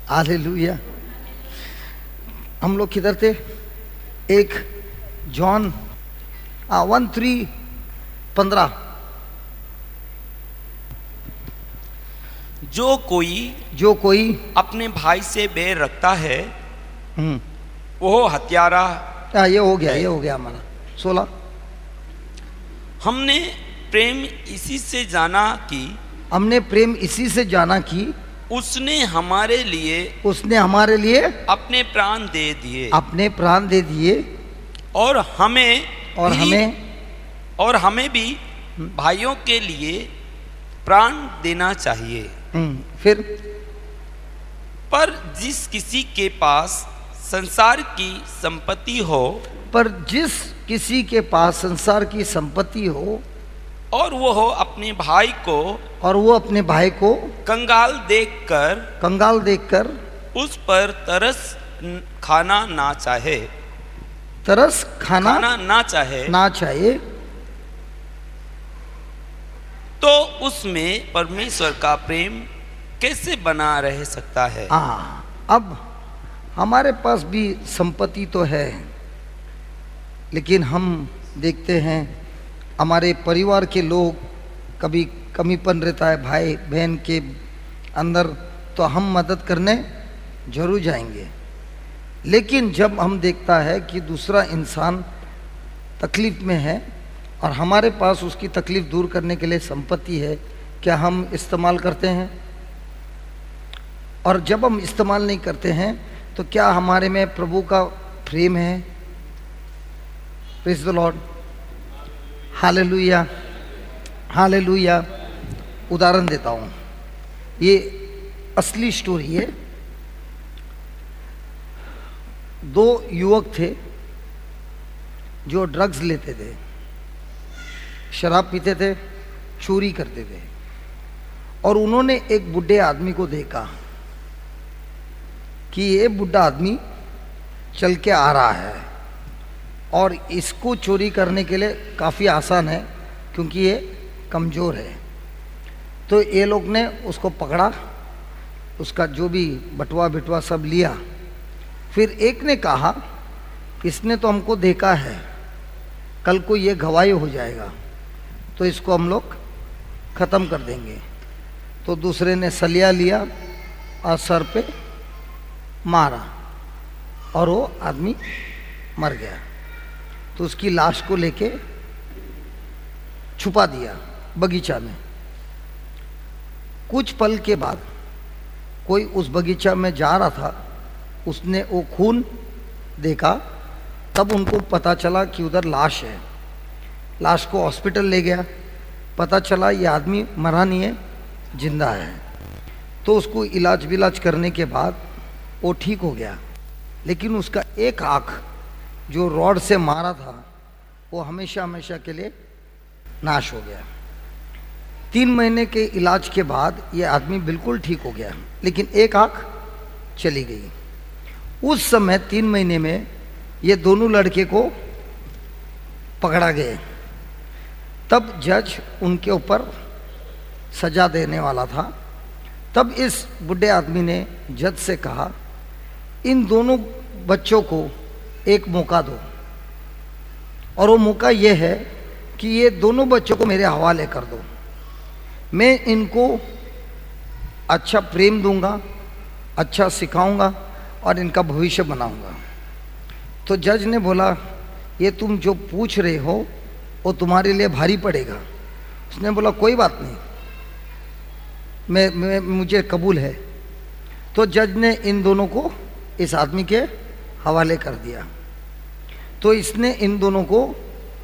Hallelujah. हम लोग किधर थे? एक जॉन 1:3-15। जो कोई अपने भाई से बैर रखता है वो हत्यारा। ये हो गया हमारा 16। हमने प्रेम इसी से जाना कि उसने हमारे लिए अपने प्राण दे दिए और हमें भी भाइयों के लिए प्राण देना चाहिए। फिर पर जिस किसी के पास संसार की संपत्ति हो और वो अपने भाई को कंगाल देखकर उस पर तरस खाना ना चाहे तो उसमें परमेश्वर का प्रेम कैसे बना रह सकता है? अब हमारे पास भी संपत्ति तो है, लेकिन हम देखते हैं हमारे परिवार के लोग कभी कमीपन रहता है भाई बहन के अंदर, तो हम मदद करने जरूर जाएंगे। लेकिन जब हम देखता है कि दूसरा इंसान तकलीफ में है और हमारे पास उसकी तकलीफ दूर करने के लिए संपत्ति है, क्या हम इस्तेमाल करते हैं? और जब हम इस्तेमाल नहीं करते हैं तो क्या हमारे में प्रभु का प्रेम है? Praise the Lord, hallelujah hallelujah. उदाहरण देता हूँ, ये असली स्टोरी है। 2 युवक थे जो ड्रग्स लेते थे, शराब पीते थे, चोरी करते थे, और उन्होंने एक बूढ़े आदमी को देखा कि ये बूढ़ा आदमी चल के आ रहा है और इसको चोरी करने के लिए काफ़ी आसान है क्योंकि ये कमज़ोर है। तो ये लोग ने उसको पकड़ा, उसका जो भी बटुआ सब लिया। फिर एक ने कहा इसने तो हमको देखा है, कल को ये गवाही हो जाएगा तो इसको हम लोग ख़त्म कर देंगे। तो दूसरे ने सलिया लिया और सर पे मारा और वो आदमी मर गया। तो उसकी लाश को लेके छुपा दिया बगीचा में। कुछ पल के बाद कोई उस बगीचा में जा रहा था, उसने वो खून देखा, तब उनको पता चला कि उधर लाश है। लाश को हॉस्पिटल ले गया, पता चला ये आदमी मरा नहीं है, जिंदा है। तो उसको इलाज करने के बाद वो ठीक हो गया, लेकिन उसका एक आँख जो रॉड से मारा था वो हमेशा हमेशा के लिए नाश हो गया। 3 महीने के इलाज के बाद ये आदमी बिल्कुल ठीक हो गया, लेकिन एक आँख चली गई। उस समय 3 महीने में ये दोनों लड़के को पकड़ा गए। तब जज उनके ऊपर सजा देने वाला था। तब इस बूढ़े आदमी ने जज से कहा, इन दोनों बच्चों को एक मौका दो, और वो मौका ये है कि ये दोनों बच्चों को मेरे हवाले कर दो। मैं इनको अच्छा प्रेम दूंगा, अच्छा सिखाऊंगा और इनका भविष्य बनाऊंगा। तो जज ने बोला, ये तुम जो पूछ रहे हो वो तुम्हारे लिए भारी पड़ेगा। उसने बोला, कोई बात नहीं, मुझे कबूल है। तो जज ने इन दोनों को इस आदमी के हवाले कर दिया। तो इसने इन दोनों को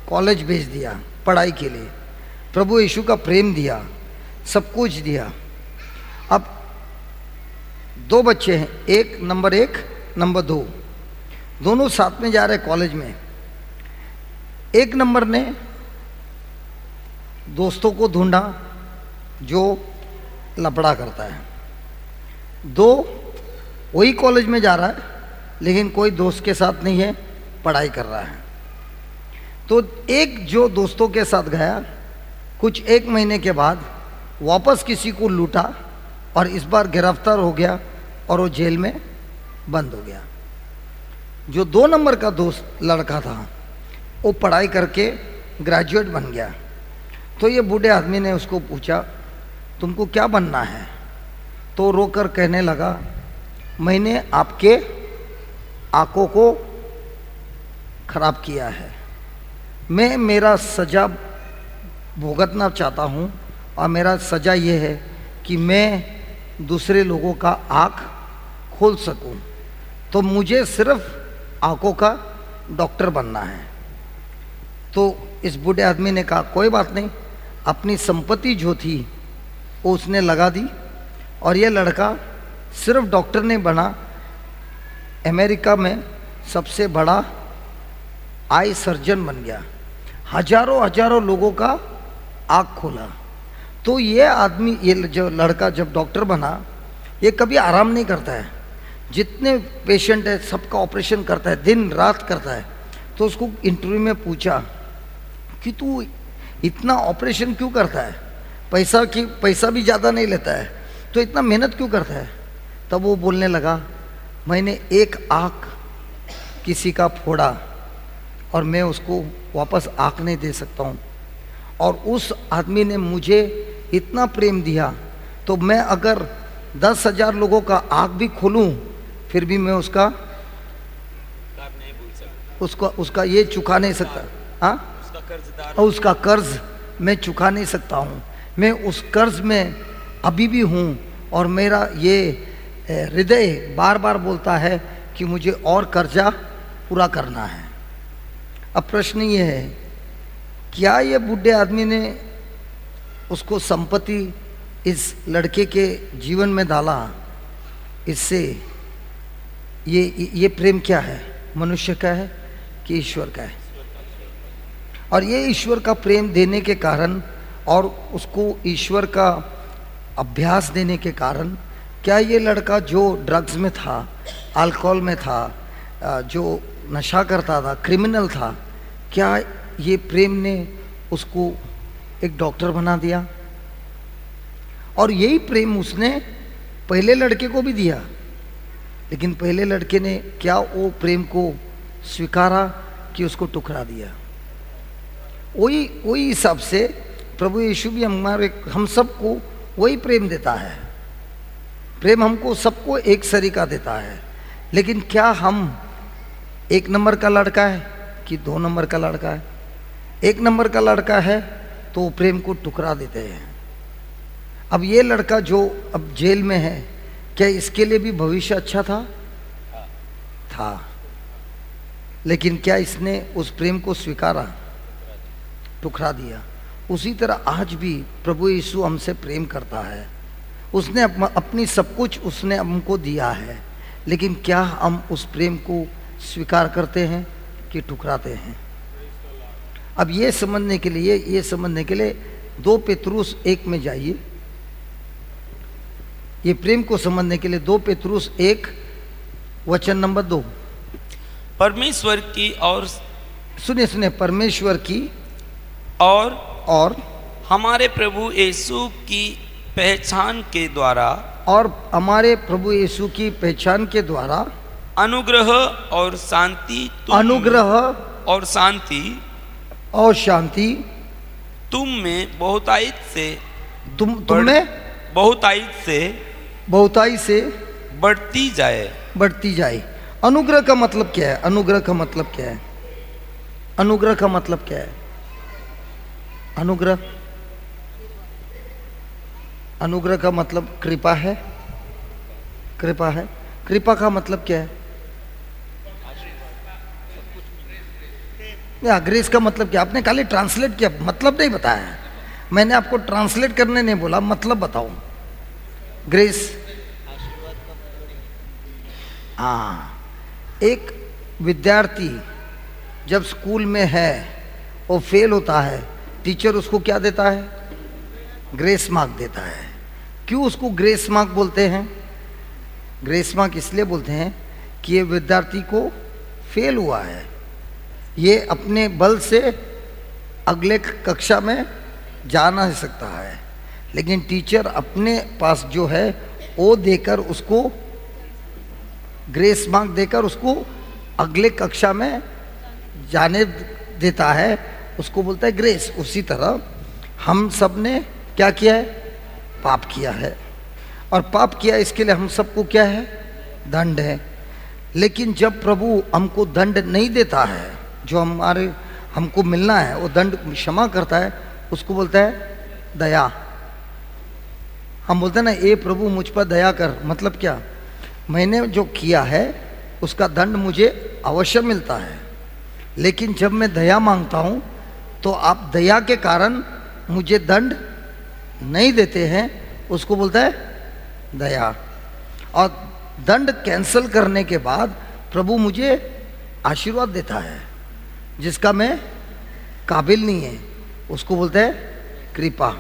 कॉलेज भेज दिया पढ़ाई के लिए, प्रभु यीशु का प्रेम दिया, सब कुछ दिया। अब 2 बच्चे हैं, एक नंबर 1 नंबर 2, दोनों साथ में जा रहे कॉलेज में। 1 नंबर ने दोस्तों को ढूंढा जो लफड़ा करता है। 2 वही कॉलेज में जा रहा है लेकिन कोई दोस्त के साथ नहीं है, पढ़ाई कर रहा है। तो एक जो दोस्तों के साथ गया, कुछ 1 महीने के बाद वापस किसी को लूटा और इस बार गिरफ्तार हो गया और वो जेल में बंद हो गया। जो 2 नंबर का दोस्त लड़का था वो पढ़ाई करके ग्रेजुएट बन गया। तो ये बूढ़े आदमी ने उसको पूछा तुमको क्या बनना है? तो रोकर कहने लगा मैंने आपके आंखों को खराब किया है, मैं मेरा सजा भुगतना चाहता हूँ और मेरा सजा ये है कि मैं दूसरे लोगों का आँख खोल सकूं, तो मुझे सिर्फ आंखों का डॉक्टर बनना है। तो इस बूढ़े आदमी ने कहा कोई बात नहीं, अपनी संपत्ति जो थी वो उसने लगा दी और ये लड़का सिर्फ डॉक्टर नहीं बना, अमेरिका में सबसे बड़ा आई सर्जन बन गया, हजारों लोगों का आँख खोला। तो ये आदमी, ये जो लड़का जब डॉक्टर बना, ये कभी आराम नहीं करता है, जितने पेशेंट है सबका ऑपरेशन करता है, दिन रात करता है। तो उसको इंटरव्यू में पूछा कि तू इतना ऑपरेशन क्यों करता है, पैसा भी ज़्यादा नहीं लेता है, तो इतना मेहनत क्यों करता है? तब वो बोलने लगा मैंने एक आँख किसी का फोड़ा और मैं उसको वापस आँख नहीं दे सकता हूँ, और उस आदमी ने मुझे इतना प्रेम दिया, तो मैं अगर 10,000 लोगों का आँख भी खोलूँ फिर भी मैं उसका ये चुका नहीं सकता। हाँ, और उसका कर्ज मैं चुका नहीं सकता हूँ, मैं उस कर्ज में अभी भी हूँ और मेरा ये हृदय बार बार बोलता है कि मुझे और कर्जा पूरा करना है। अब प्रश्न ये है, क्या ये बूढ़े आदमी ने उसको संपत्ति इस लड़के के जीवन में डाला? इससे ये प्रेम क्या है? मनुष्य का है कि ईश्वर का है? और ये ईश्वर का प्रेम देने के कारण और उसको ईश्वर का अभ्यास देने के कारण, क्या ये लड़का जो ड्रग्स में था, अल्कोहल में था, जो नशा करता था, क्रिमिनल था, क्या ये प्रेम ने उसको एक डॉक्टर बना दिया? और यही प्रेम उसने पहले लड़के को भी दिया, लेकिन पहले लड़के ने क्या वो प्रेम को स्वीकारा कि उसको टुकरा दिया? वही हिसाब से प्रभु यीशु भी हम सबको वही प्रेम देता है। प्रेम हमको सबको एक सरीका देता है, लेकिन क्या हम 1 नंबर का लड़का है कि 2 नंबर का लड़का है? 1 नंबर का लड़का है तो प्रेम को टुकरा देते हैं। अब ये लड़का जो अब जेल में है, क्या इसके लिए भी भविष्य अच्छा था? लेकिन क्या इसने उस प्रेम को स्वीकारा? टुकरा दिया। उसी तरह आज भी प्रभु यीशु हमसे प्रेम करता है, उसने अपनी सब कुछ उसने हमको दिया है, लेकिन क्या हम उस प्रेम को स्वीकार करते हैं कि टुकराते हैं? अब ये समझने के लिए 2 पेतरुस 1 में जाइए। ये प्रेम को समझने के लिए 2 पेतरुस 1 वचन नंबर 2। परमेश्वर की और सुनिए परमेश्वर की और हमारे प्रभु यीशु की पहचान के द्वारा, और हमारे प्रभु यीशु की पहचान के द्वारा अनुग्रह और शांति तुम में बहुतायत से बढ़ती जाए। अनुग्रह का मतलब क्या है? अनुग्रह का मतलब क्या है? अनुग्रह का मतलब कृपा है। कृपा का मतलब क्या है? या ग्रेस का मतलब क्या? आपने खाली ट्रांसलेट किया, मतलब नहीं बताया। मैंने आपको ट्रांसलेट करने नहीं बोला, मतलब बताओ। ग्रेस, हाँ, एक विद्यार्थी जब स्कूल में है वो फेल होता है, टीचर उसको क्या देता है? ग्रेस मार्क देता है। क्यों उसको ग्रेस मार्क बोलते हैं? ग्रेस मार्क इसलिए बोलते हैं कि ये विद्यार्थी को फेल हुआ है, ये अपने बल से अगले कक्षा में जा नहीं सकता है, लेकिन टीचर अपने पास जो है वो देकर उसको ग्रेस मार्क देकर उसको अगले कक्षा में जाने देता है, उसको बोलता है ग्रेस। उसी तरह हम सब ने क्या किया है? पाप किया है, और पाप किया इसके लिए हम सबको क्या है? दंड है। लेकिन जब प्रभु हमको दंड नहीं देता है, जो हमको मिलना है वो दंड क्षमा करता है, उसको बोलता है दया। हम बोलते हैं ना, ए प्रभु मुझ पर दया कर, मतलब क्या? मैंने जो किया है उसका दंड मुझे अवश्य मिलता है, लेकिन जब मैं दया मांगता हूँ तो आप दया के कारण मुझे दंड नहीं देते हैं, उसको बोलता है दया। और दंड कैंसल करने के बाद प्रभु मुझे आशीर्वाद देता है जिसका मैं काबिल नहीं है, उसको बोलते हैं कृपा।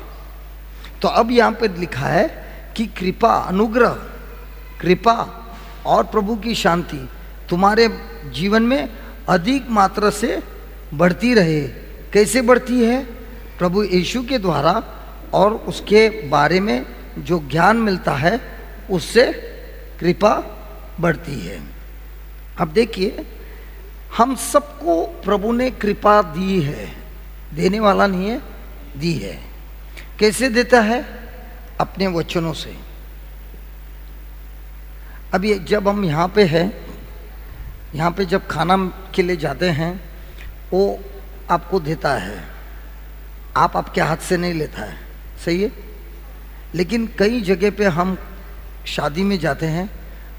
तो अब यहाँ पे लिखा है कि कृपा, अनुग्रह, कृपा और प्रभु की शांति तुम्हारे जीवन में अधिक मात्रा से बढ़ती रहे। कैसे बढ़ती है? प्रभु यीशु के द्वारा और उसके बारे में जो ज्ञान मिलता है उससे कृपा बढ़ती है। अब देखिए, हम सबको प्रभु ने कृपा दी है, देने वाला नहीं है, दी है। कैसे देता है? अपने वचनों से। अब ये जब हम यहाँ पे हैं, यहाँ पे जब खाना के लिए जाते हैं वो आपको देता है, आप आपके हाथ से नहीं लेता है, सही है। लेकिन कई जगह पे हम शादी में जाते हैं,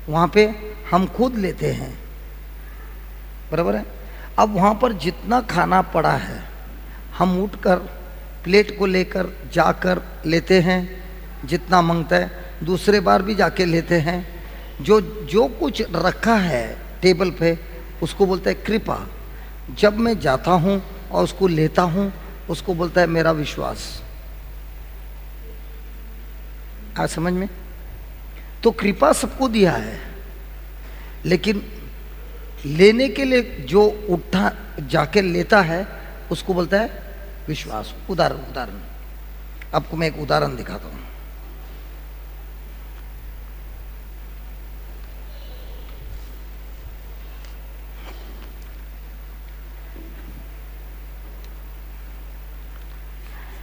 वहाँ पे हम खुद लेते हैं, बराबर है। अब वहाँ पर जितना खाना पड़ा है हम उठकर प्लेट को लेकर जाकर लेते हैं, जितना मांगता है दूसरे बार भी जाके लेते हैं। जो कुछ रखा है टेबल पे उसको बोलता है कृपा। जब मैं जाता हूँ और उसको लेता हूँ उसको बोलता है मेरा विश्वास। आ समझ में? तो कृपा सबको दिया है, लेकिन लेने के लिए जो उठा जाके लेता है उसको बोलता है विश्वास। उदाहरण आपको मैं एक उदाहरण दिखाता हूँ।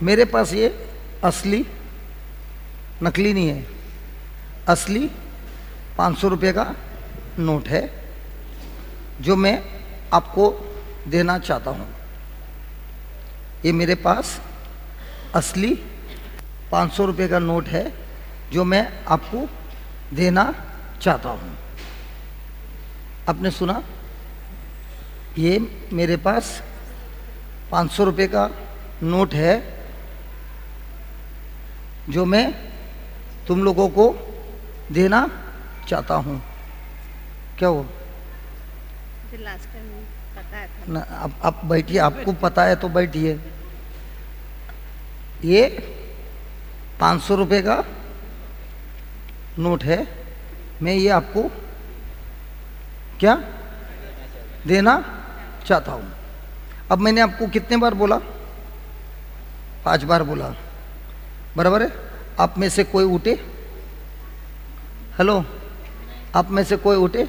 मेरे पास ये असली, नकली नहीं है, असली 500 रुपये का नोट है जो मैं आपको देना चाहता हूँ। ये मेरे पास असली 500 रुपये का नोट है जो मैं आपको देना चाहता हूँ। आपने सुना? ये मेरे पास 500 रुपये का नोट है जो मैं तुम लोगों को देना चाहता हूँ। क्या वो? पता है था। ना, आप बैठिए, आपको पता है तो बैठिए। ये 500 रुपये का नोट है, मैं ये आपको क्या देना चाहता हूँ। अब मैंने आपको कितने बार बोला? 5 बार बोला, बराबर है। आप में से कोई उठे? हेलो, आप में से कोई उठे?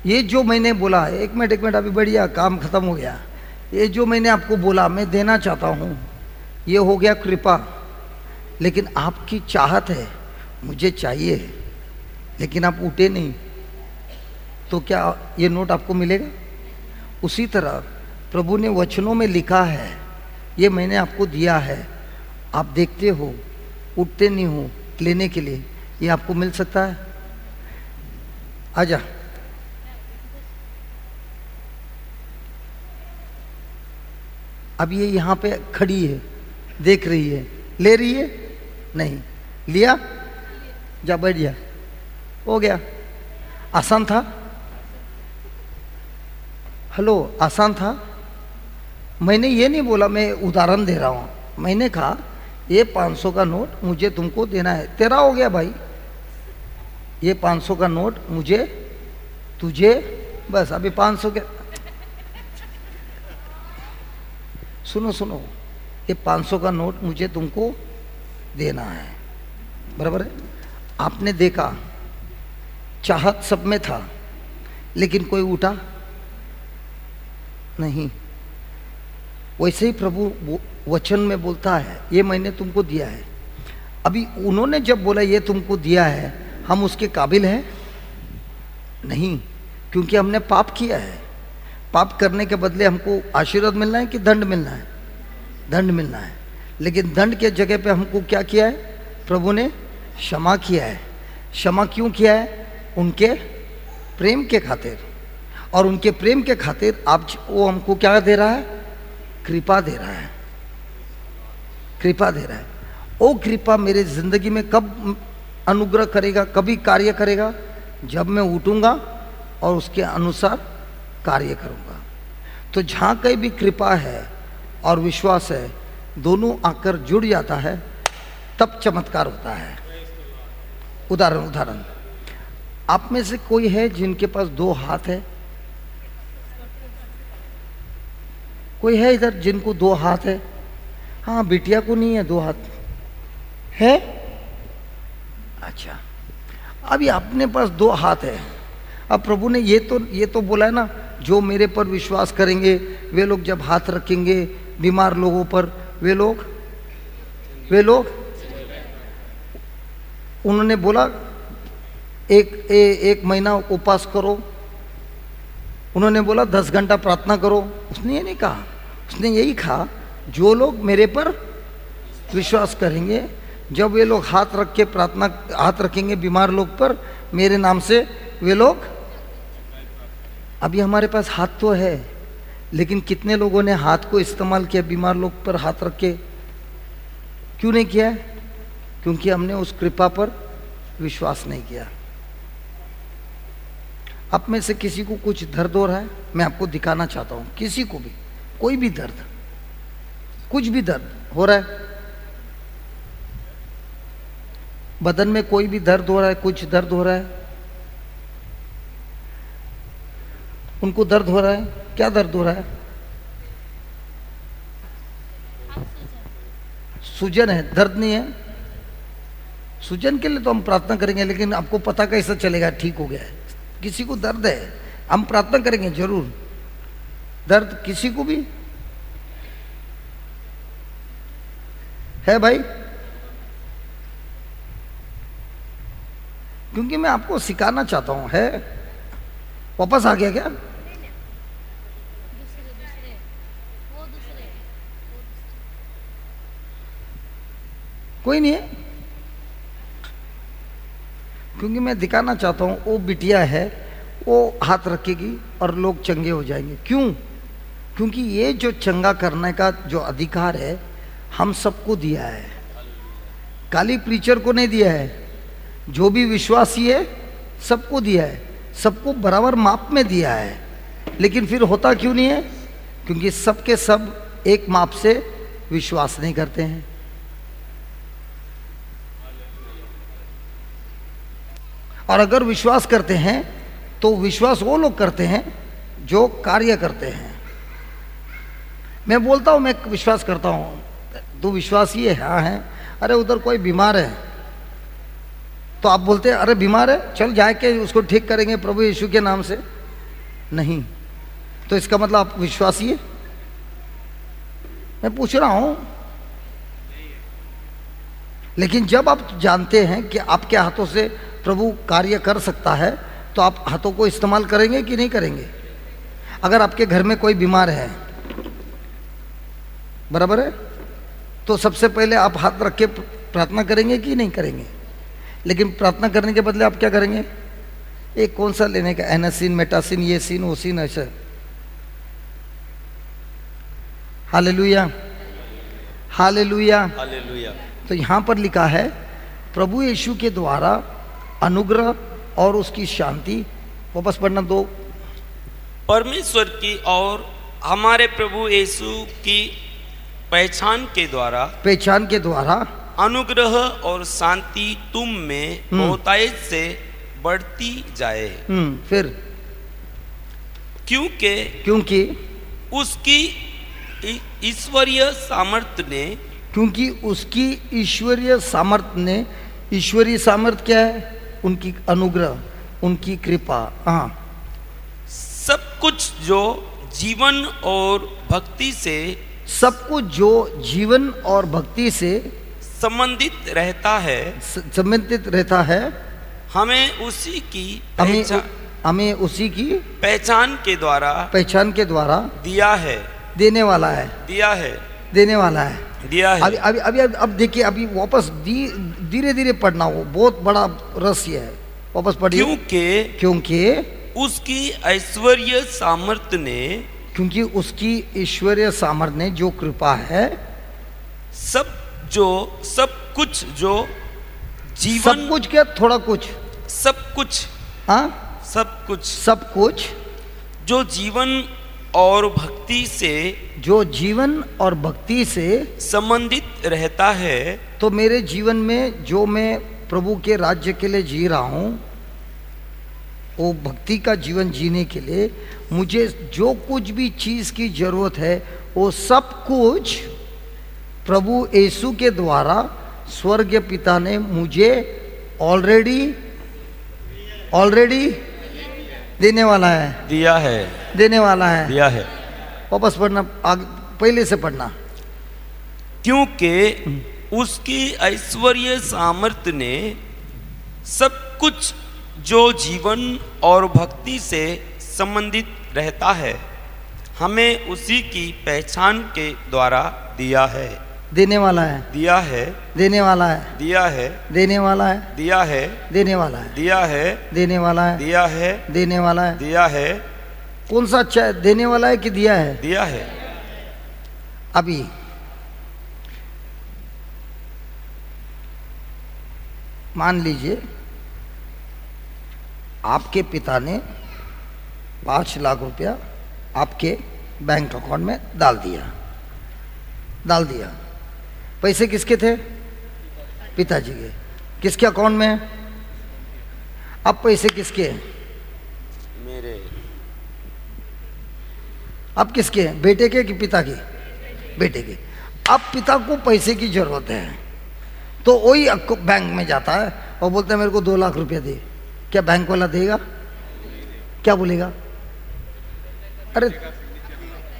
ये जो मैंने बोला, एक मिनट अभी बढ़िया, काम खत्म हो गया। ये जो मैंने आपको बोला मैं देना चाहता हूँ, ये हो गया कृपा। लेकिन आपकी चाहत है, मुझे चाहिए, लेकिन आप उठे नहीं, तो क्या ये नोट आपको मिलेगा? उसी तरह प्रभु ने वचनों में लिखा है, ये मैंने आपको दिया है, आप देखते हो, उठते नहीं हो लेने के लिए, ये आपको मिल सकता है? आजा। अब ये यहाँ पे खड़ी है, देख रही है, ले रही है? नहीं लिया, जा बैठ जा, हो गया। आसान था? हेलो, आसान था? मैंने ये नहीं बोला, मैं उदाहरण दे रहा हूँ। मैंने कहा ये 500 का नोट मुझे तुमको देना है, तेरा हो गया भाई। ये 500 का नोट मुझे, तुझे, बस अभी 500 के। सुनो, ये 500 का नोट मुझे तुमको देना है, बराबर है। आपने देखा, चाहत सब में था, लेकिन कोई उठा नहीं। वैसे ही प्रभु वचन में बोलता है, ये मैंने तुमको दिया है। अभी उन्होंने जब बोला ये तुमको दिया है, हम उसके काबिल हैं नहीं, क्योंकि हमने पाप किया है। पाप करने के बदले हमको आशीर्वाद मिलना है कि दंड मिलना है? दंड मिलना है। लेकिन दंड के जगह पे हमको क्या किया है? प्रभु ने क्षमा किया है। क्षमा क्यों किया है? उनके प्रेम के खातिर। और उनके प्रेम के खातिर आप वो हमको क्या दे रहा है? कृपा दे रहा है। कृपा दे रहा है। वो कृपा मेरे जिंदगी में कब अनुग्रह करेगा, कभी कार्य करेगा? जब मैं उठूंगा और उसके अनुसार कार्य करूंगा। तो जहाँ कहीं भी कृपा है और विश्वास है, दोनों आकर जुड़ जाता है, तब चमत्कार होता है। उदाहरण, आप में से कोई है जिनके पास 2 हाथ है? कोई है इधर जिनको 2 हाथ है? हाँ, बिटिया को नहीं है 2 हाथ है। अच्छा, अभी अपने पास 2 हाथ है। अब प्रभु ने ये तो बोला है ना, जो मेरे पर विश्वास करेंगे वे लोग जब हाथ रखेंगे बीमार लोगों पर, वे लोग उन्होंने बोला एक महीना उपवास करो, उन्होंने बोला 10 घंटा प्रार्थना करो। उसने ये नहीं कहा, उसने यही कहा जो लोग मेरे पर विश्वास करेंगे, जब वे लोग हाथ रखेंगे बीमार लोग पर मेरे नाम से, वे लोग। अभी हमारे पास हाथ तो है, लेकिन कितने लोगों ने हाथ को इस्तेमाल किया बीमार लोग पर हाथ रख के? क्यों नहीं किया? क्योंकि हमने उस कृपा पर विश्वास नहीं किया। आप में से किसी को कुछ दर्द हो रहा है? मैं आपको दिखाना चाहता हूं, किसी को भी कोई भी दर्द, कुछ भी दर्द हो रहा है, बदन में कोई भी दर्द हो रहा है, कुछ दर्द हो रहा है, उनको दर्द हो रहा है? क्या दर्द हो रहा है? सूजन है, दर्द नहीं है। सूजन के लिए तो हम प्रार्थना करेंगे, लेकिन आपको पता कैसे चलेगा ठीक हो गया है? किसी को दर्द है, हम प्रार्थना करेंगे जरूर। दर्द किसी को भी है भाई? क्योंकि मैं आपको सिखाना चाहता हूं। है? वापस आ गया क्या? कोई नहीं है, क्योंकि मैं दिखाना चाहता हूं। वो बिटिया है, वो हाथ रखेगी और लोग चंगे हो जाएंगे। क्यों? क्योंकि ये जो चंगा करने का जो अधिकार है हम सबको दिया है, खाली प्रीचर को नहीं दिया है। जो भी विश्वासी है सबको दिया है, सबको बराबर माप में दिया है। लेकिन फिर होता क्यों नहीं है? क्योंकि सबके सब एक माप से विश्वास नहीं करते हैं। और अगर विश्वास करते हैं तो विश्वास वो लोग करते हैं जो कार्य करते हैं। मैं बोलता हूं मैं विश्वास करता हूं, तू विश्वासी है? हाँ है। अरे उधर कोई बीमार है, तो आप बोलते हैं अरे बीमार है, चल जाके उसको ठीक करेंगे प्रभु यीशु के नाम से। नहीं, तो इसका मतलब आप विश्वासी है? मैं पूछ रहा हूं। लेकिन जब आप जानते हैं कि आपके हाथों से प्रभु कार्य कर सकता है, तो आप हाथों को इस्तेमाल करेंगे कि नहीं करेंगे? अगर आपके घर में कोई बीमार है, बराबर है, तो सबसे पहले आप हाथ रख के प्रार्थना करेंगे कि नहीं करेंगे? लेकिन प्रार्थना करने के बदले आप क्या करेंगे? एक कौन सा लेने का, एनासिन, मेटासिन, ये सीन वो सीन, ऐसा। Hallelujah, hallelujah, hallelujah. तो यहां पर लिखा है प्रभु यीशु के द्वारा अनुग्रह और उसकी शांति। वापस पढ़ना दो। परमेश्वर की और हमारे प्रभु यीशु की पहचान के द्वारा अनुग्रह और शांति तुम में बहुतायत से बढ़ती जाए। फिर क्योंकि उसकी ईश्वरीय सामर्थ्य ने, क्योंकि उसकी ईश्वरीय सामर्थ्य ने, ईश्वरीय सामर्थ्य क्या है? उनकी अनुग्रह, उनकी कृपा। हाँ, जो जीवन और भक्ति से सब कुछ जो जीवन और भक्ति से संबंधित रहता है, संबंधित रहता है, हमें उसी की हमें उसी की पहचान के द्वारा पहचान के द्वारा दिया है, देने वाला है, दिया है, देने वाला है, दिया है। अभी अभी अभी अब देखिए, अभी वापस धीरे धीरे पढ़ना, हो बहुत बड़ा रहस्य है, वापस पढ़िए। क्योंकि उसकी ऐश्वर्य सामर्थ्य ने, क्योंकि उसकी ईश्वरीय सामर्थ्य ने जो कृपा है, सब कुछ जो जीवन, सब कुछ क्या, थोड़ा कुछ, सब कुछ, हाँ, सब कुछ जो जीवन और भक्ति से, जो जीवन और भक्ति से संबंधित रहता है। तो मेरे जीवन में जो मैं प्रभु के राज्य के लिए जी रहा हूं, वो भक्ति का जीवन जीने के लिए मुझे जो कुछ भी चीज की जरूरत है, वो सब कुछ प्रभु यीशु के द्वारा स्वर्गीय पिता ने मुझे ऑलरेडी देने वाला है, दिया है, देने वाला है, दिया है। वापस पढ़ना, आगे पहले से पढ़ना। क्योंकि उसकी ऐश्वर्य सामर्थ्य ने सब कुछ जो जीवन और भक्ति से संबंधित रहता है, हमें उसी की पहचान के द्वारा दिया है, देने वाला है, दिया है, देने वाला है, दिया है, देने वाला है, दिया है, देने वाला है, दिया है, देने वाला है, दिया है, देने वाला है। दिया है। कौन सा अच्छा है, देने वाला है कि दिया है? दिया है। अभी मान लीजिए आपके पिता ने 5 लाख रुपया आपके बैंक अकाउंट में डाल दिया। पैसे किसके थे? पिताजी के। किसके अकाउंट में? अब पैसे किसके? मेरे। अब किसके? बेटे के कि पिता के? बेटे के। अब पिता को पैसे की जरूरत है, तो वही बैंक में जाता है और बोलता है मेरे को 2 लाख रुपया दे। क्या बैंक वाला देगा? क्या बोलेगा? अरे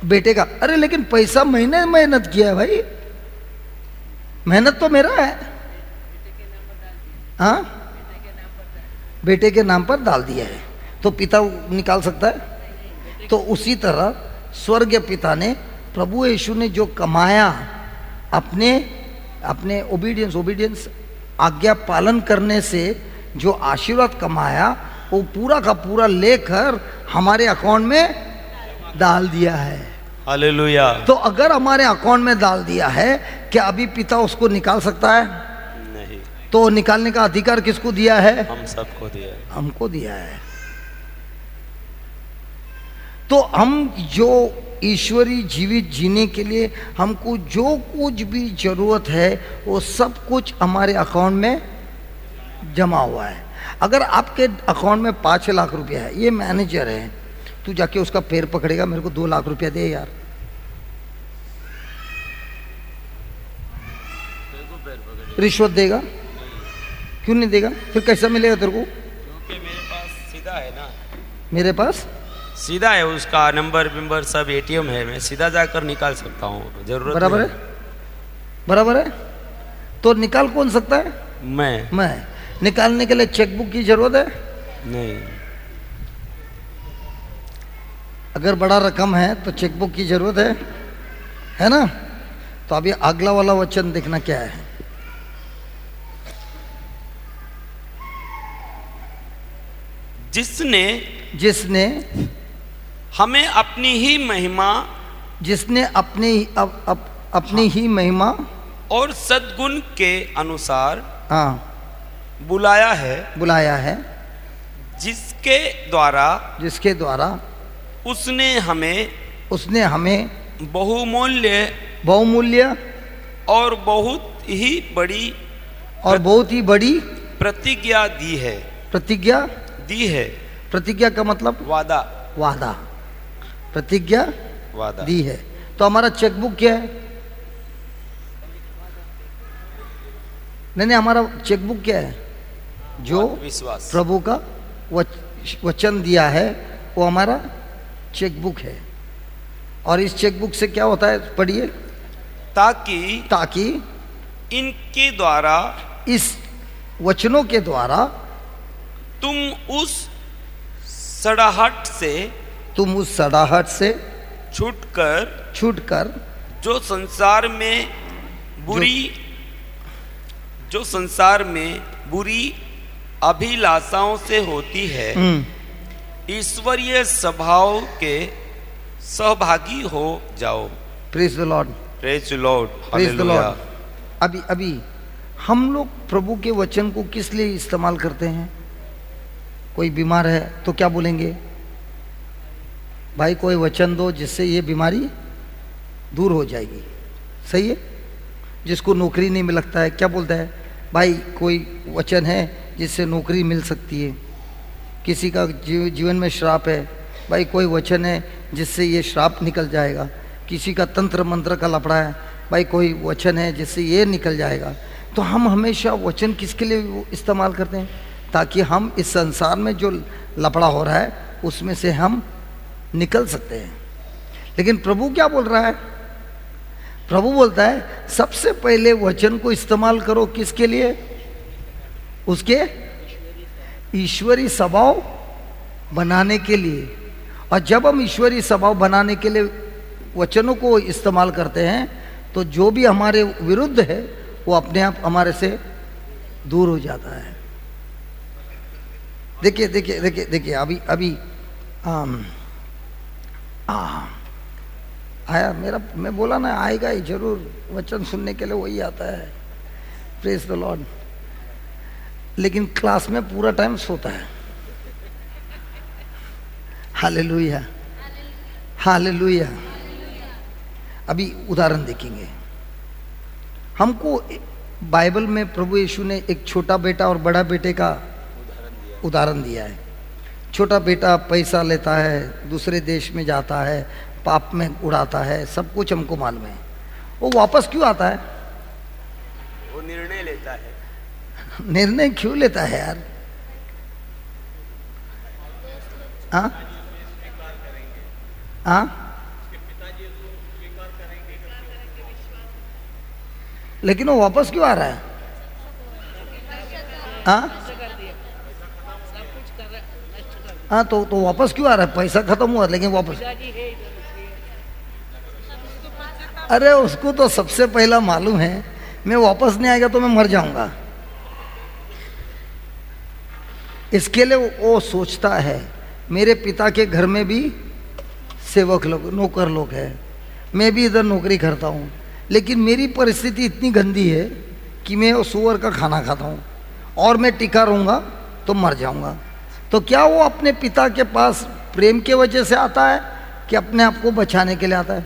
बेटे का, अरे लेकिन पैसा मैंने मेहनत किया है भाई, मेहनत तो मेरा है। हाँ, बेटे के नाम पर डाल दिया है, तो पिता निकाल सकता है। तो उसी तरह स्वर्गीय पिता ने, प्रभु यीशु ने जो कमाया अपने ओबीडियंस आज्ञा पालन करने से जो आशीर्वाद कमाया, वो पूरा का पूरा लेकर हमारे अकाउंट में डाल दिया है। हालेलुया। तो अगर हमारे अकाउंट में डाल दिया है, क्या अभी पिता उसको निकाल सकता है? नहीं। तो निकालने का अधिकार किसको दिया है? हम सबको दिया है। हमको दिया है। तो हम जो ईश्वरी जीवित जीने के लिए हमको जो कुछ भी जरूरत है, वो सब कुछ हमारे अकाउंट में जमा हुआ है। अगर आपके अकाउंट में 5 लाख रुपया है, ये मैनेजर है, तू जाके उसका पैर पकड़ेगा, मेरे को 2 लाख रुपया दे यार, रिश्वत देगा? क्यों नहीं देगा? फिर कैसा मिलेगा तेरे को? क्योंकि मेरे पास सीधा है ना, मेरे पास सीधा है, उसका नंबर सब एटीएम है, मैं सीधा जाकर निकाल सकता हूँ। जरूरत बराबर नहीं। है, बराबर है। तो निकाल कौन सकता है? मैं। निकालने के लिए चेकबुक की जरूरत है? नहीं। अगर बड़ा रकम है तो चेकबुक की जरूरत है ना? तो अभी अगला वाला वचन देखना क्या है। जिसने हमें अपनी ही महिमा, जिसने अपनी ही महिमा और सद्गुण के अनुसार हाँ बुलाया है, जिसके द्वारा उसने हमें बहुमूल्य और बहुत ही बड़ी प्रतिज्ञा दी है। प्रतिज्ञा का मतलब वादा। प्रतिज्ञा दी है। तो हमारा चेकबुक क्या है? नहीं, हमारा चेकबुक क्या है? जो विश्वास, प्रभु का वचन दिया है, वो हमारा चेकबुक है। और इस चेकबुक से क्या होता है, पढ़िए। ताकि इनके द्वारा, इस वचनों के द्वारा तुम उस सड़ाहट से छूटकर जो संसार में बुरी अभिलाषाओं से होती है, ईश्वरीय स्वभाव के सहभागी हो जाओ। Praise the Lord, praise the Lord, praise the Lord. अभी हम लोग प्रभु के वचन को किस लिए इस्तेमाल करते हैं? कोई बीमार है तो क्या बोलेंगे? भाई कोई वचन दो जिससे ये बीमारी दूर हो जाएगी, सही है। जिसको नौकरी नहीं मिल लगता है, क्या बोलता है? भाई कोई वचन है जिससे नौकरी मिल सकती है। किसी का जीवन में श्राप है, भाई कोई वचन है जिससे ये श्राप निकल जाएगा। किसी का तंत्र मंत्र का लफड़ा है, भाई कोई वचन है जिससे ये निकल जाएगा। तो हम हमेशा वचन किसके लिए इस्तेमाल करते हैं? ताकि हम इस संसार में जो लफड़ा हो रहा है उसमें से हम निकल सकते हैं। लेकिन प्रभु क्या बोल रहा है? प्रभु बोलता है सबसे पहले वचन को इस्तेमाल करो, किसके लिए? उसके ईश्वरी स्वभाव बनाने के लिए। और जब हम ईश्वरी स्वभाव बनाने के लिए वचनों को इस्तेमाल करते हैं तो जो भी हमारे विरुद्ध है वो अपने आप हमारे से दूर हो जाता है। देखिए देखिए देखिए देखिए, अभी आया मेरा, मैं बोला ना आएगा ही जरूर, वचन सुनने के लिए वही आता है। Praise the Lord. लेकिन क्लास में पूरा टाइम सोता है। Hallelujah, hallelujah. अभी उदाहरण देखेंगे। हमको बाइबल में प्रभु यीशु ने एक छोटा बेटा और बड़ा बेटे का उदाहरण दिया है। छोटा बेटा पैसा लेता है, दूसरे देश में जाता है, पाप में उड़ाता है, सब कुछ हमको मालूम है। वो वापस क्यों आता है? वो निर्णय लेता है। निर्णय क्यों लेता है यार? हाँ हाँ, लेकिन वो वापस क्यों आ रहा है? हाँ हाँ, तो वापस क्यों आ रहा है? पैसा खत्म हुआ लेकिन वापस। अरे उसको तो सबसे पहला मालूम है मैं वापस नहीं आएगा तो मैं मर जाऊंगा। इसके लिए वो सोचता है मेरे पिता के घर में भी सेवक लोग, नौकर लोग हैं, मैं भी इधर नौकरी करता हूँ, लेकिन मेरी परिस्थिति इतनी गंदी है कि मैं वो सुअर का खाना खाता हूँ और मैं टिका रहूँगा तो मर जाऊँगा। तो क्या वो अपने पिता के पास प्रेम के वजह से आता है कि अपने आप को बचाने के लिए आता है?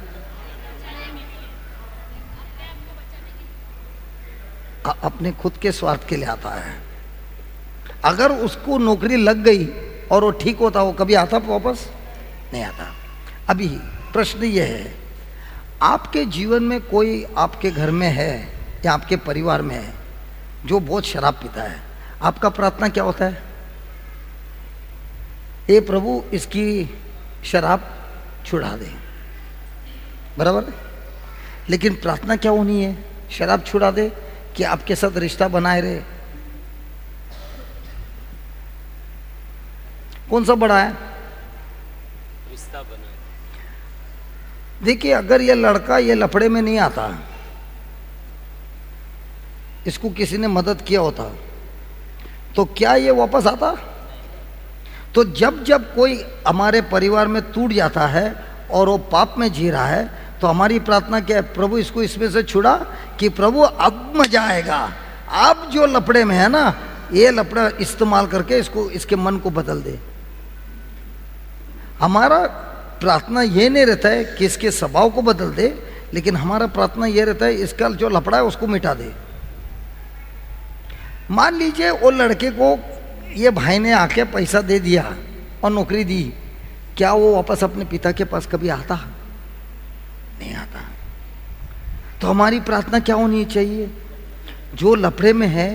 अपने खुद के स्वार्थ के लिए आता है। अगर उसको नौकरी लग गई और वो ठीक होता, वो कभी आता वापस नहीं आता। अभी प्रश्न ये है, आपके जीवन में कोई आपके घर में है या आपके परिवार में है जो बहुत शराब पीता है, आपका प्रार्थना क्या होता है? ए प्रभु इसकी शराब छुड़ा दे, बराबर। लेकिन प्रार्थना क्या होनी है? शराब छुड़ा दे कि आपके साथ रिश्ता बनाए रहे। कौन सा बड़ा है? रिश्ता बनाए। देखिए अगर ये लड़का ये लफड़े में नहीं आता, इसको किसी ने मदद किया होता तो क्या ये वापस आता? तो जब जब कोई हमारे परिवार में टूट जाता है और वो पाप में जी रहा है तो हमारी प्रार्थना क्या है? प्रभु इसको इसमें से छुड़ा कि प्रभु अब मजा आएगा, अब जो लफड़े में है ना ये लफड़ा इस्तेमाल करके इसको, इसके मन को बदल दे। हमारा प्रार्थना ये नहीं रहता है कि इसके स्वभाव को बदल दे, लेकिन हमारा प्रार्थना ये रहता है इसका जो लफड़ा है उसको मिटा दे। मान लीजिए वो लड़के को ये भाई ने आके पैसा दे दिया और नौकरी दी, क्या वो वापस अपने पिता के पास कभी आता? नहीं आता। तो हमारी प्रार्थना क्या होनी चाहिए? जो लफड़े में है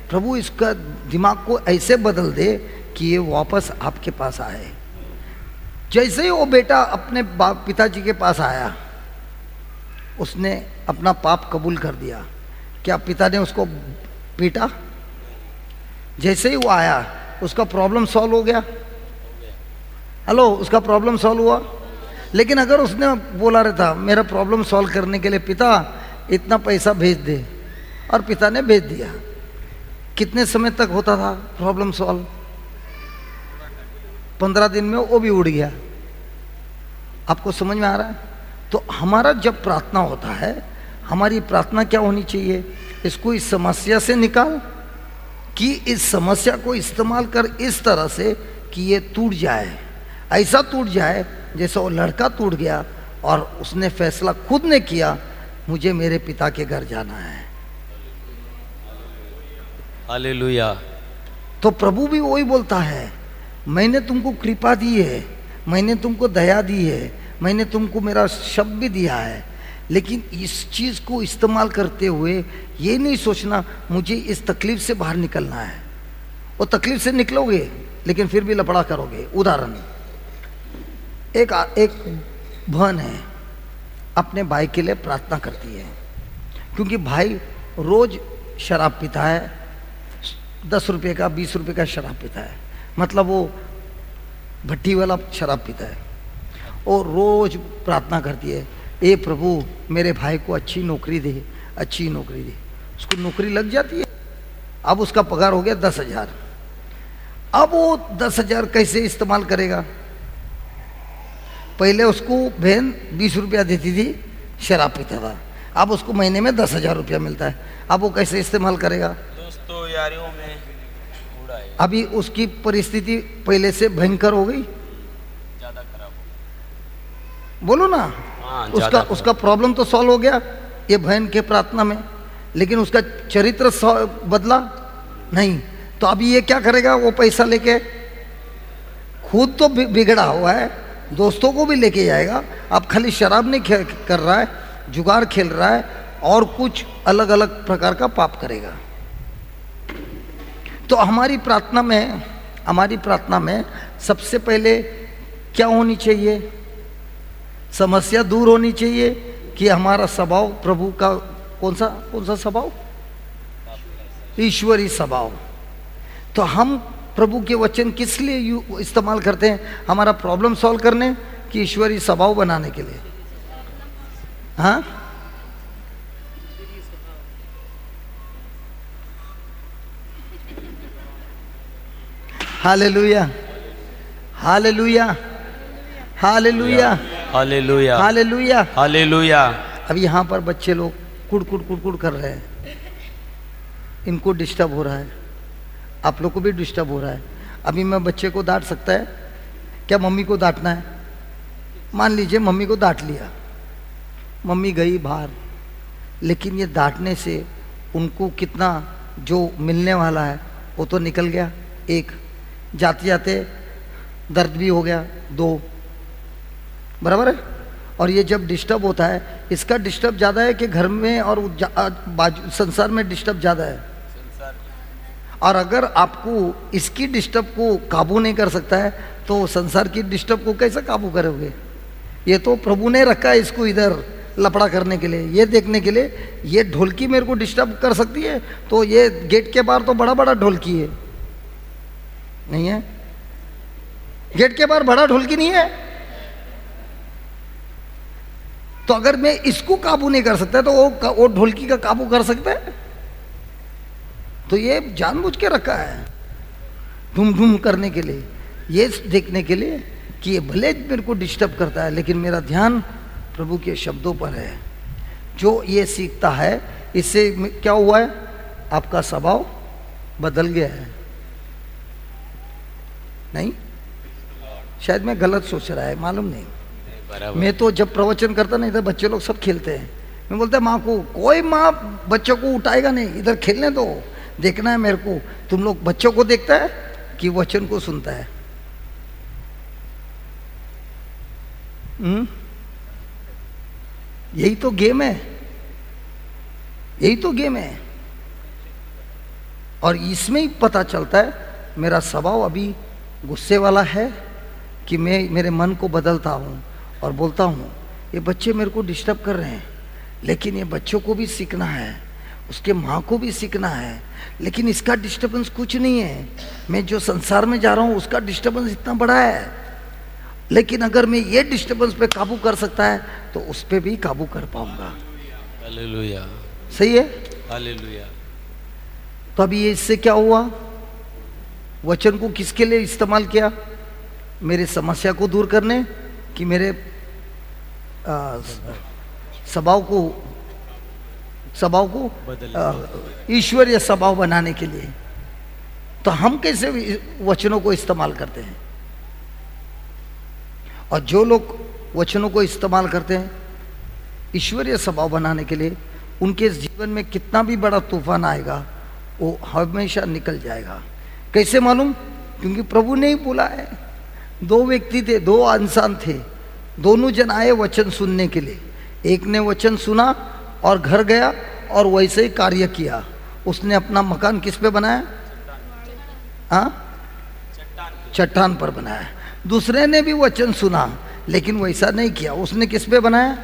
प्रभु इसका दिमाग को ऐसे बदल दे कि ये वापस आपके पास आए। जैसे ही वो बेटा अपने बाप पिताजी के पास आया, उसने अपना पाप कबूल कर दिया। क्या पिता ने उसको पीटा? जैसे ही वो आया, उसका प्रॉब्लम सॉल्व हो गया। हेलो, उसका प्रॉब्लम सॉल्व हुआ। लेकिन अगर उसने बोला रहता मेरा प्रॉब्लम सॉल्व करने के लिए पिता इतना पैसा भेज दे, और पिता ने भेज दिया, कितने समय तक होता था प्रॉब्लम सॉल्व? 15 दिन में वो भी उड़ गया। आपको समझ में आ रहा है? तो हमारा जब प्रार्थना होता है, हमारी प्रार्थना क्या होनी चाहिए? इसको इस समस्या से निकाल, कि इस समस्या को इस्तेमाल कर इस तरह से कि ये टूट जाए, ऐसा टूट जाए जैसे वो लड़का टूट गया और उसने फैसला खुद ने किया, मुझे मेरे पिता के घर जाना है। हालेलुया। तो प्रभु भी वही बोलता है, मैंने तुमको कृपा दी है, मैंने तुमको दया दी है, मैंने तुमको मेरा शब्द भी दिया है, लेकिन इस चीज़ को इस्तेमाल करते हुए ये नहीं सोचना मुझे इस तकलीफ से बाहर निकलना है। वो तकलीफ से निकलोगे लेकिन फिर भी लफड़ा करोगे। उदाहरण, एक बहन है, अपने भाई के लिए प्रार्थना करती है, क्योंकि भाई रोज शराब पीता है, 10 रुपये का 20 रुपये का शराब पीता है, मतलब वो भट्टी वाला शराब पीता है। और रोज प्रार्थना करती है, ए प्रभु मेरे भाई को अच्छी नौकरी दे, अच्छी नौकरी दे। उसको नौकरी लग जाती है, अब उसका पगार हो गया 10,000। अब वो 10,000 कैसे इस्तेमाल करेगा? पहले उसको बहन 20 रुपया देती थी, शराब पीता था, अब उसको महीने में 10,000 रुपया मिलता है, अब वो कैसे इस्तेमाल करेगा? दोस्तों यारियों में उड़ाए। अभी उसकी परिस्थिति पहले से भयंकर हो गई, ज्यादा खराब हो। बोलो ना। हाँ, उसका प्रॉब्लम तो सॉल्व हो गया ये बहन के प्रार्थना में, लेकिन उसका चरित्र बदला नहीं। तो अभी ये क्या करेगा? वो पैसा लेके खुद तो बिगड़ा हुआ है, दोस्तों को भी लेके जाएगा। अब खाली शराब नहीं कर रहा है, जुगार खेल रहा है, और कुछ अलग अलग प्रकार का पाप करेगा। तो हमारी प्रार्थना में सबसे पहले क्या होनी चाहिए? समस्या दूर होनी चाहिए कि हमारा स्वभाव प्रभु का कौन सा स्वभाव? ईश्वरी स्वभाव। तो हम प्रभु के वचन किस लिए इस्तेमाल करते हैं? हमारा प्रॉब्लम सॉल्व करने कि ईश्वरी स्वभाव बनाने के लिए? हाँ, hallelujah, hallelujah, hallelujah, hallelujah, hallelujah, hallelujah. अब यहाँ पर बच्चे लोग कुड़ कर रहे हैं, इनको डिस्टर्ब हो रहा है, आप लोग को भी डिस्टर्ब हो रहा है। अभी मैं बच्चे को डांट सकता है क्या? मम्मी को डांटना है, मान लीजिए मम्मी को डांट लिया, मम्मी गई बाहर, लेकिन ये डांटने से उनको कितना जो मिलने वाला है वो तो निकल गया। एक, जाते जाते दर्द भी हो गया। 2, बराबर है। और ये जब डिस्टर्ब होता है, इसका डिस्टर्ब ज़्यादा है कि घर में और बाजू संसार में डिस्टर्ब ज़्यादा है? और अगर आपको इसकी डिस्टर्ब को काबू नहीं कर सकता है तो संसार की डिस्टर्ब को कैसे काबू करोगे? ये तो प्रभु ने रखा है इसको इधर लपड़ा करने के लिए, ये देखने के लिए। ये ढोलकी मेरे को डिस्टर्ब कर सकती है, तो ये गेट के बाहर तो बड़ा बड़ा ढोलकी है, नहीं है? गेट के बाहर बड़ा ढोलकी नहीं है। तो अगर मैं इसको काबू नहीं कर सकता तो वो ढोलकी का काबू कर सकता है? तो ये जानबूझ के रखा है ढूम ढूम करने के लिए, ये देखने के लिए कि ये भले मेरे को डिस्टर्ब करता है लेकिन मेरा ध्यान प्रभु के शब्दों पर है। जो ये सीखता है, इससे क्या हुआ है? आपका स्वभाव बदल गया है। नहीं, शायद मैं गलत सोच रहा है, मालूम नहीं। मैं तो जब प्रवचन करता नहीं था, बच्चे लोग सब खेलते हैं, मैं बोलता माँ को, कोई माँ बच्चों को उठाएगा नहीं, इधर खेलने दो, देखना है मेरे को। तुम लोग बच्चों को देखता है कि वचन को सुनता है? यही तो गेम है, यही तो गेम है। और इसमें ही पता चलता है मेरा स्वभाव अभी गुस्से वाला है कि मैं मेरे मन को बदलता हूँ और बोलता हूँ ये बच्चे मेरे को डिस्टर्ब कर रहे हैं, लेकिन ये बच्चों को भी सीखना है, उसके माँ को भी सीखना है, लेकिन इसका डिस्टर्बेंस कुछ नहीं है। मैं जो संसार में जा रहा हूँ उसका डिस्टर्बेंस इतना बड़ा है, लेकिन अगर मैं ये डिस्टर्बेंस पे काबू कर सकता है तो उस पे भी काबू कर पाऊंगा। हालेलुया, सही है। हालेलुया। तो अभी ये इससे क्या हुआ, वचन को किसके लिए इस्तेमाल किया, मेरे समस्या को दूर करने कि मेरे स्वभाव को ईश्वरीय स्वभाव बनाने के लिए। तो हम कैसे वचनों को इस्तेमाल करते हैं, और जो लोग वचनों को इस्तेमाल करते हैं ईश्वरीय स्वभाव बनाने के लिए, उनके जीवन में कितना भी बड़ा तूफान आएगा वो हमेशा निकल जाएगा। कैसे मालूम, क्योंकि प्रभु ने ही बोला है। दो व्यक्ति थे, दो इंसान थे, दोनों जन आए वचन सुनने के लिए। एक ने वचन सुना और घर गया और वैसे ही कार्य किया। उसने अपना मकान किस पे बनाया, चट्टान पर बनाया। दूसरे ने भी वचन सुना लेकिन वैसा नहीं किया, उसने किस पे बनाया,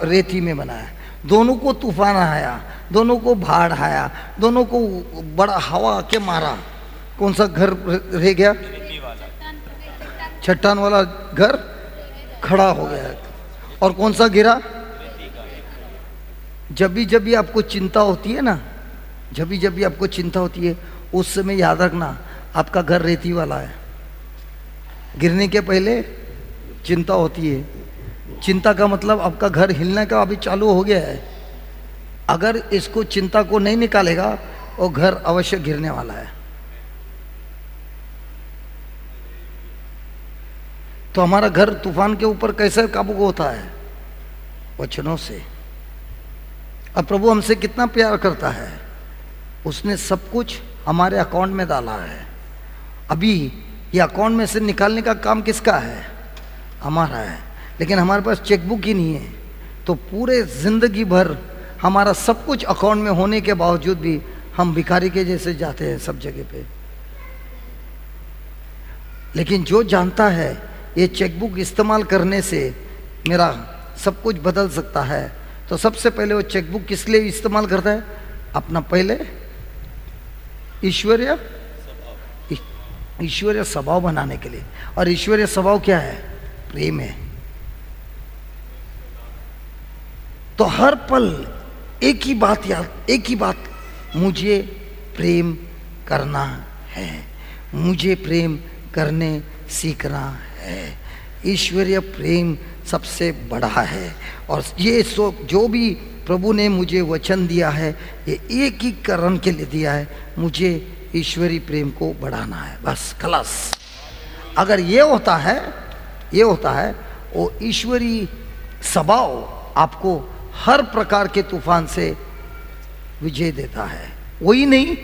रेती में बनाया। दोनों को तूफान आया, दोनों को बाढ़ आया, दोनों को बड़ा हवा के मारा। कौन सा घर रह गया, चट्टान वाला घर खड़ा हो गया। और कौन सा गिरा, जब भी आपको चिंता होती है ना, जब भी आपको चिंता होती है उस समय याद रखना आपका घर रेती वाला है। गिरने के पहले चिंता होती है, चिंता का मतलब आपका घर हिलने का अभी चालू हो गया है। अगर इसको चिंता को नहीं निकालेगा वो घर अवश्य गिरने वाला है। तो हमारा घर तूफान के ऊपर कैसे काबू होता है, वचनों से। अब प्रभु हमसे कितना प्यार करता है, उसने सब कुछ हमारे अकाउंट में डाला है। अभी ये अकाउंट में से निकालने का काम किसका है, हमारा है। लेकिन हमारे पास चेकबुक ही नहीं है, तो पूरे जिंदगी भर हमारा सब कुछ अकाउंट में होने के बावजूद भी हम भिखारी के जैसे जाते हैं सब जगह पे। लेकिन जो जानता है ये चेकबुक इस्तेमाल करने से मेरा सब कुछ बदल सकता है, तो सबसे पहले वो चेकबुक किस लिए इस्तेमाल करता है, अपना पहले ईश्वरीय स्वभाव बनाने के लिए। और ईश्वरीय स्वभाव क्या है, प्रेम है। तो हर पल एक ही बात, मुझे प्रेम करना है, मुझे प्रेम करने सीखना है। ईश्वरीय प्रेम सबसे बड़ा है। और ये जो भी प्रभु ने मुझे वचन दिया है ये एक ही कारण के लिए दिया है, मुझे ईश्वरीय प्रेम को बढ़ाना है, बस खलास। अगर ये होता है वो ईश्वरीय स्वभाव आपको हर प्रकार के तूफान से विजय देता है। वही नहीं,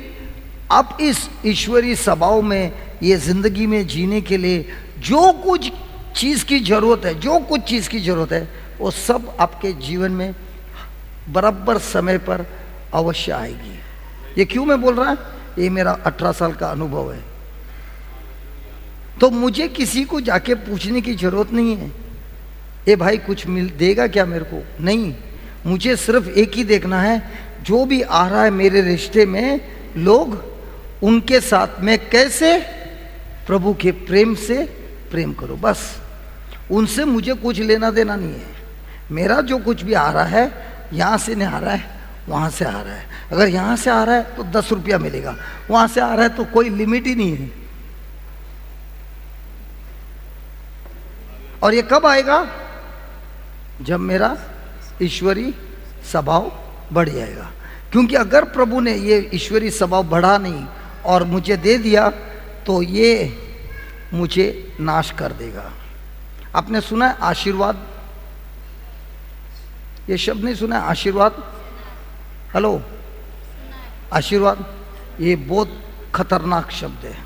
आप इस ईश्वरीय स्वभाव में ये जिंदगी में जीने के लिए जो कुछ चीज़ की जरूरत है वो सब आपके जीवन में बराबर समय पर अवश्य आएगी। ये क्यों मैं बोल रहा है, ये मेरा 18 साल का अनुभव है। तो मुझे किसी को जाके पूछने की जरूरत नहीं है, ये भाई कुछ मिल देगा क्या मेरे को, नहीं। मुझे सिर्फ एक ही देखना है, जो भी आ रहा है मेरे रिश्ते में लोग, उनके साथ मैं कैसे प्रभु के प्रेम से प्रेम करूं, बस। उनसे मुझे कुछ लेना देना नहीं है। मेरा जो कुछ भी आ रहा है यहाँ से नहीं आ रहा है, वहाँ से आ रहा है। अगर यहाँ से आ रहा है तो 10 रुपया मिलेगा, वहाँ से आ रहा है तो कोई लिमिट ही नहीं है। और ये कब आएगा, जब मेरा ईश्वरीय स्वभाव बढ़ जाएगा। क्योंकि अगर प्रभु ने ये ईश्वरीय स्वभाव बढ़ा नहीं और मुझे दे दिया तो ये मुझे नाश कर देगा। आपने सुना है आशीर्वाद, ये शब्द नहीं सुना है, आशीर्वाद? हेलो, आशीर्वाद ये बहुत खतरनाक शब्द है।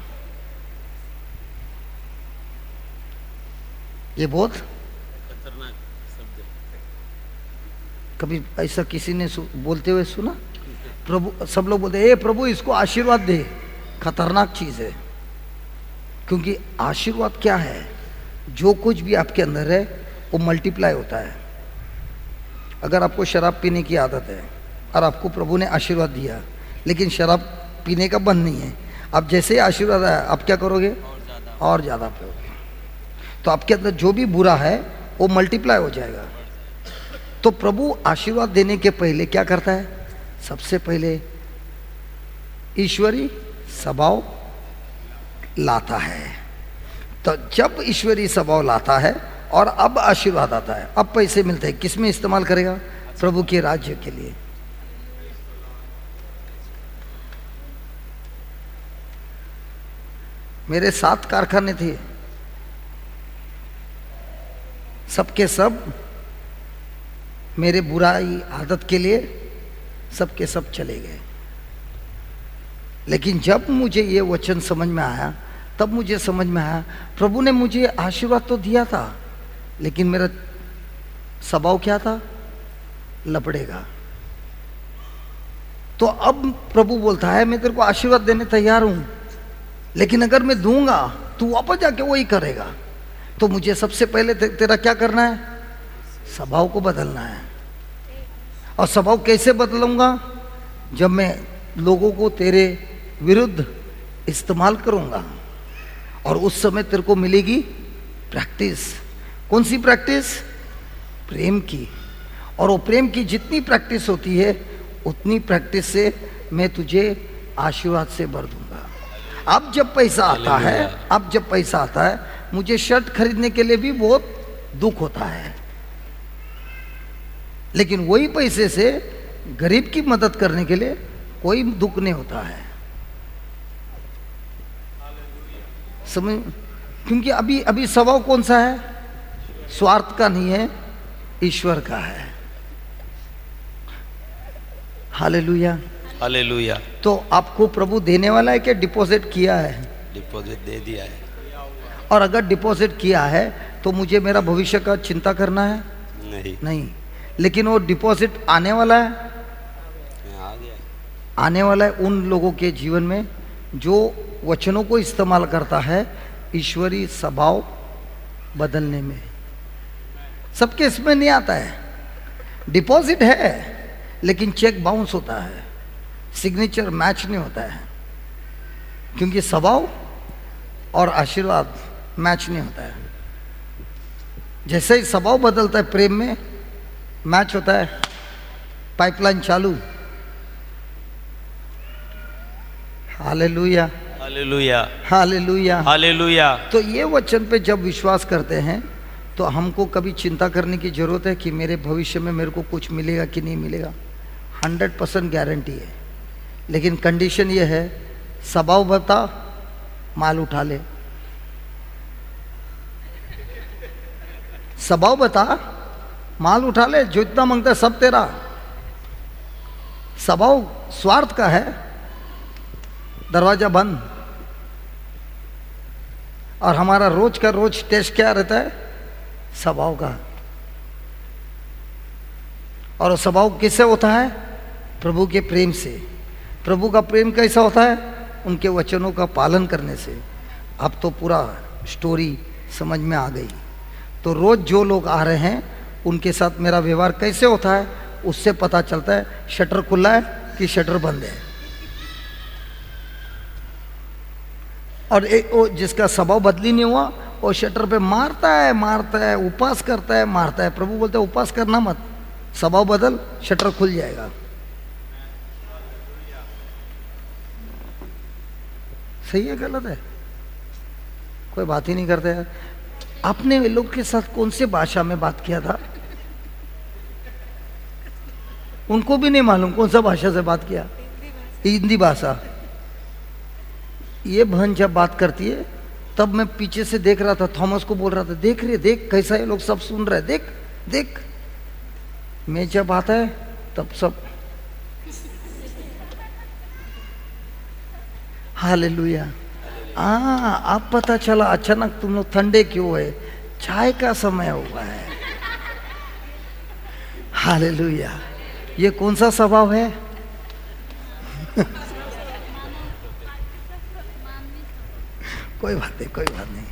ये बहुत खतरनाक शब्द है। कभी ऐसा किसी ने बोलते हुए सुना? प्रभु, सब लोग बोलते, ए प्रभु इसको आशीर्वाद दे। खतरनाक चीज है, क्योंकि आशीर्वाद क्या है? जो कुछ भी आपके अंदर है वो मल्टीप्लाई होता है। अगर आपको शराब पीने की आदत है और आपको प्रभु ने आशीर्वाद दिया, लेकिन शराब पीने का बंद नहीं है, आप जैसे ही आशीर्वाद आया आप क्या करोगे? और ज़्यादा पियोगे। तो आपके अंदर जो भी बुरा है वो मल्टीप्लाई हो जाएगा। तो प्रभु आशीर्वाद देने के पहले क्या करता है? सबसे पहले ईश्वरी स्वभाव लाता है। तो जब ईश्वरी स्वभाव लाता है और अब आशीर्वाद आता है, अब पैसे मिलते हैं, किस में इस्तेमाल करेगा? प्रभु के राज्य के लिए। मेरे 7 कारखाने थे, सबके सब मेरे बुराई आदत के लिए सबके सब चले गए। लेकिन जब मुझे ये वचन समझ में आया, तब मुझे समझ में आया प्रभु ने मुझे आशीर्वाद तो दिया था, लेकिन मेरा स्वभाव क्या था? लपड़ेगा। तो अब प्रभु बोलता है मैं तेरे को आशीर्वाद देने तैयार हूं, लेकिन अगर मैं दूंगा तू वापस जाके वही करेगा। तो मुझे सबसे पहले तेरा क्या करना है? स्वभाव को बदलना है। और स्वभाव कैसे बदलूंगा? जब मैं लोगों को तेरे विरुद्ध इस्तेमाल करूंगा, और उस समय तेरे को मिलेगी प्रैक्टिस। कौन सी प्रैक्टिस? प्रेम की। और वो प्रेम की जितनी प्रैक्टिस होती है उतनी प्रैक्टिस से मैं तुझे आशीर्वाद से भर दूंगा। अब जब पैसा आता है, मुझे शर्ट खरीदने के लिए भी बहुत दुख होता है, लेकिन वही पैसे से गरीब की मदद करने के लिए कोई दुख नहीं होता है। समझ? क्योंकि अभी स्वभाव कौन सा है? स्वार्थ का नहीं है, ईश्वर का है। Hallelujah, hallelujah. तो आपको प्रभु देने वाला है कि डिपॉजिट किया है? डिपॉजिट दे दिया है। और अगर डिपॉजिट किया है तो मुझे मेरा भविष्य का चिंता करना है? नहीं। लेकिन वो डिपॉजिट आने वाला है, आ गया। आने वाला है उन लोगों के जीवन में जो वचनों को इस्तेमाल करता है ईश्वरी स्वभाव बदलने में। सबके इसमें नहीं आता है। डिपॉजिट है लेकिन चेक बाउंस होता है, सिग्नेचर मैच नहीं होता है, क्योंकि स्वभाव और आशीर्वाद मैच नहीं होता है। जैसे ही स्वभाव बदलता है प्रेम में मैच होता है, पाइपलाइन चालू। Hallelujah, hallelujah, hallelujah, hallelujah. तो ये वचन पे जब विश्वास करते हैं तो हमको कभी चिंता करने की जरूरत है कि मेरे भविष्य में मेरे को कुछ मिलेगा कि नहीं मिलेगा। 100% गारंटी है, लेकिन कंडीशन ये है स्वभाव बता माल उठा ले। स्वभाव बता माल उठा ले, जो इतना मांगता है सब तेरा। स्वभाव स्वार्थ का है, दरवाजा बंद। और हमारा रोज का रोज टेस्ट क्या रहता है? स्वभाव का। और स्वभाव किससे होता है? प्रभु के प्रेम से। प्रभु का प्रेम कैसा होता है? उनके वचनों का पालन करने से। अब तो पूरा स्टोरी समझ में आ गई। तो रोज जो लोग आ रहे हैं उनके साथ मेरा व्यवहार कैसे होता है उससे पता चलता है शटर खुला है कि शटर बंद है। और एक वो जिसका स्वभाव बदली नहीं हुआ वो शटर पे मारता है, उपवास करता है, मारता है। प्रभु बोलते हैं उपवास करना मत, स्वभाव बदल, शटर खुल जाएगा। सही है गलत है? कोई बात ही नहीं करते यार। आपने वे लोग के साथ कौन से भाषा में बात किया था? उनको भी नहीं मालूम कौन सा भाषा से बात किया। हिंदी भाषा। ये बहन जब बात करती है तब मैं पीछे से देख रहा था, थॉमस को बोल रहा था देख रही है, देख कैसा ये लोग सब सुन रहे हैं, देख देख। मैं जब आता है तब सब हालेलुया। अब पता चला अचानक तुम लोग ठंडे क्यों है, चाय का समय हुआ है। हालेलुया। ये कौन सा स्वभाव है? कोई बात नहीं, कोई बात नहीं।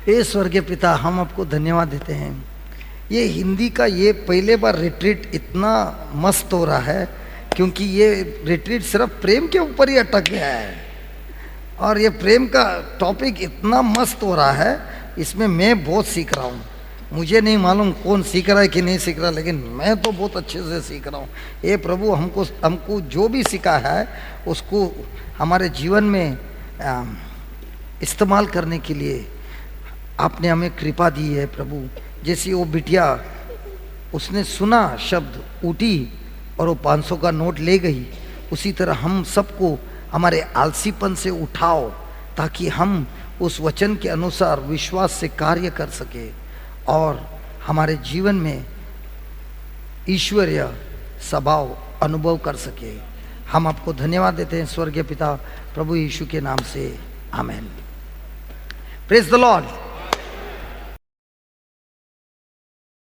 हे स्वर्गीय पिता, हम आपको धन्यवाद देते हैं। ये हिंदी का ये पहले बार रिट्रीट इतना मस्त हो रहा है, क्योंकि ये रिट्रीट सिर्फ प्रेम के ऊपर ही अटक गया है, और ये प्रेम का टॉपिक इतना मस्त हो रहा है, इसमें मैं बहुत सीख रहा हूँ। मुझे नहीं मालूम कौन सीख रहा है कि नहीं सीख रहा, लेकिन मैं तो बहुत अच्छे से सीख रहा हूँ। ये प्रभु, हमको जो भी सीखा है उसको हमारे जीवन में इस्तेमाल करने के लिए आपने हमें कृपा दी है प्रभु। जैसी वो बिटिया, उसने सुना शब्द, उठी और वो 500 का नोट ले गई, उसी तरह हम सबको हमारे आलसीपन से उठाओ, ताकि हम उस वचन के अनुसार विश्वास से कार्य कर सके और हमारे जीवन में ईश्वरीय स्वभाव अनुभव कर सके। हम आपको धन्यवाद देते हैं स्वर्गीय पिता, प्रभु यीशु के नाम से, आमेन। Praise the Lord.